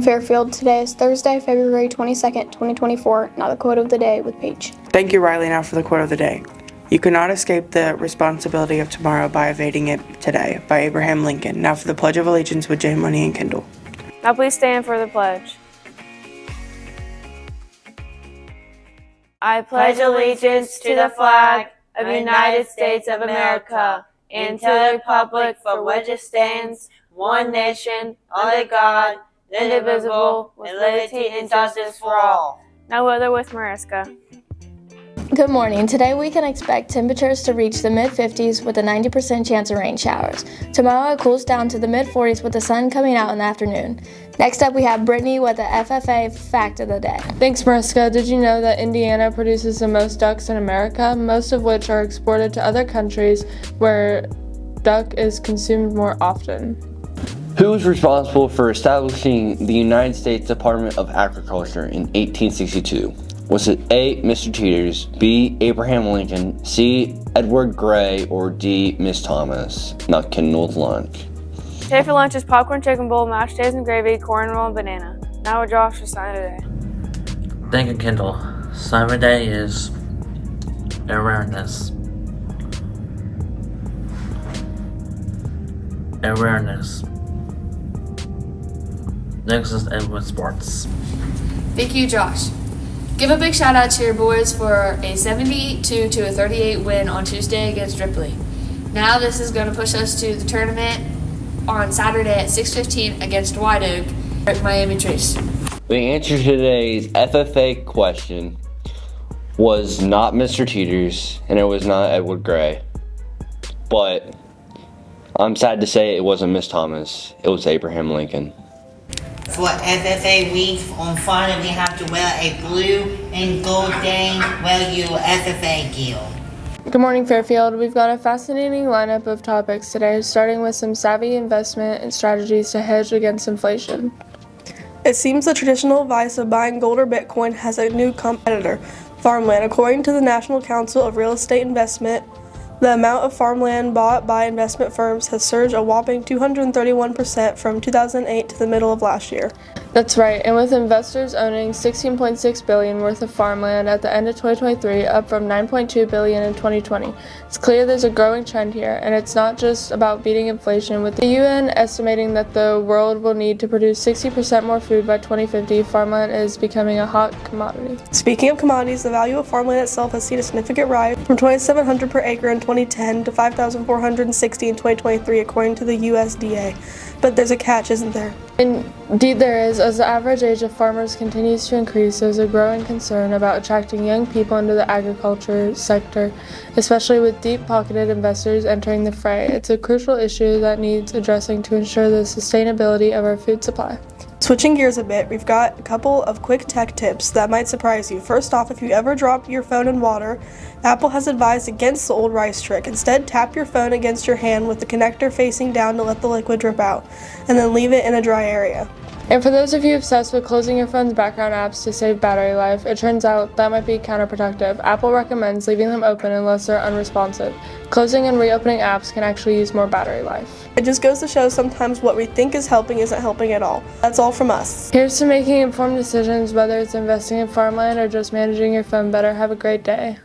Fairfield. Today is Thursday, February 22nd, 2024. Now the quote of the day with Paige. Thank you, Riley. Now for the quote of the day. You cannot escape the responsibility of tomorrow by evading it today, by Abraham Lincoln. Now for the Pledge of Allegiance with Jay Money and Kendall. Now please stand for the pledge. I pledge allegiance to the flag of the United States of America and to the republic for which it stands, one nation, under God, indivisible, with liberty and justice for all. Now weather with Mariska. Good morning. Today we can expect temperatures to reach the mid-50s with a 90% chance of rain showers. Tomorrow it cools down to the mid-40s with the sun coming out in the afternoon. Next up we have Brittany with the FFA fact of the day. Thanks, Mariska. Did you know that Indiana produces the most ducks in America, most of which are exported to other countries where duck is consumed more often? Who was responsible for establishing the United States Department of Agriculture in 1862? Was it A, Mr. Teeters, B, Abraham Lincoln, C, Edward Gray, or D, Miss Thomas? Now Kendall's lunch. Today for lunch is popcorn chicken bowl, mashed potatoes and gravy, cornroll, and banana. Now with Josh for sign of the day. Thank you, Kendall. Sign of the day is awareness. Awareness. Next is Edward Sports. Thank you, Josh. Give a big shout out to your boys for a 72-38 win on Tuesday against Ripley. Now this is going to push us to the tournament on Saturday at 6:15 against White Oak at Miami Trace. The answer to today's FFA question was not Mr. Teeters, and it was not Edward Gray. But I'm sad to say it wasn't Miss Thomas. It was Abraham Lincoln. For FFA week, on Friday we have to wear a blue and gold game. Wear your FFA gear. Good morning, Fairfield. We've got a fascinating lineup of topics today, starting with some savvy investment and strategies to hedge against inflation. It seems the traditional advice of buying gold or Bitcoin has a new competitor, farmland. According to the National Council of Real Estate Investment, the amount of farmland bought by investment firms has surged a whopping 231% from 2008 to the middle of last year. That's right, and with investors owning $16.6 billion worth of farmland at the end of 2023, up from $9.2 billion in 2020, it's clear there's a growing trend here, and it's not just about beating inflation. With the UN estimating that the world will need to produce 60% more food by 2050, farmland is becoming a hot commodity. Speaking of commodities, the value of farmland itself has seen a significant rise from $2,700 per acre in 2010 to $5,460 in 2023, according to the USDA. But there's a catch, isn't there? Indeed there is. As the average age of farmers continues to increase, there's a growing concern about attracting young people into the agriculture sector, especially with deep-pocketed investors entering the fray. It's a crucial issue that needs addressing to ensure the sustainability of our food supply. Switching gears a bit, we've got a couple of quick tech tips that might surprise you. First off, if you ever dropped your phone in water, Apple has advised against the old rice trick. Instead, tap your phone against your hand with the connector facing down to let the liquid drip out, and then leave it in a dry area. And for those of you obsessed with closing your phone's background apps to save battery life, it turns out that might be counterproductive. Apple recommends leaving them open unless they're unresponsive. Closing and reopening apps can actually use more battery life. It just goes to show sometimes what we think is helping isn't helping at all. That's all from us. Here's to making informed decisions, whether it's investing in farmland or just managing your phone better. Have a great day.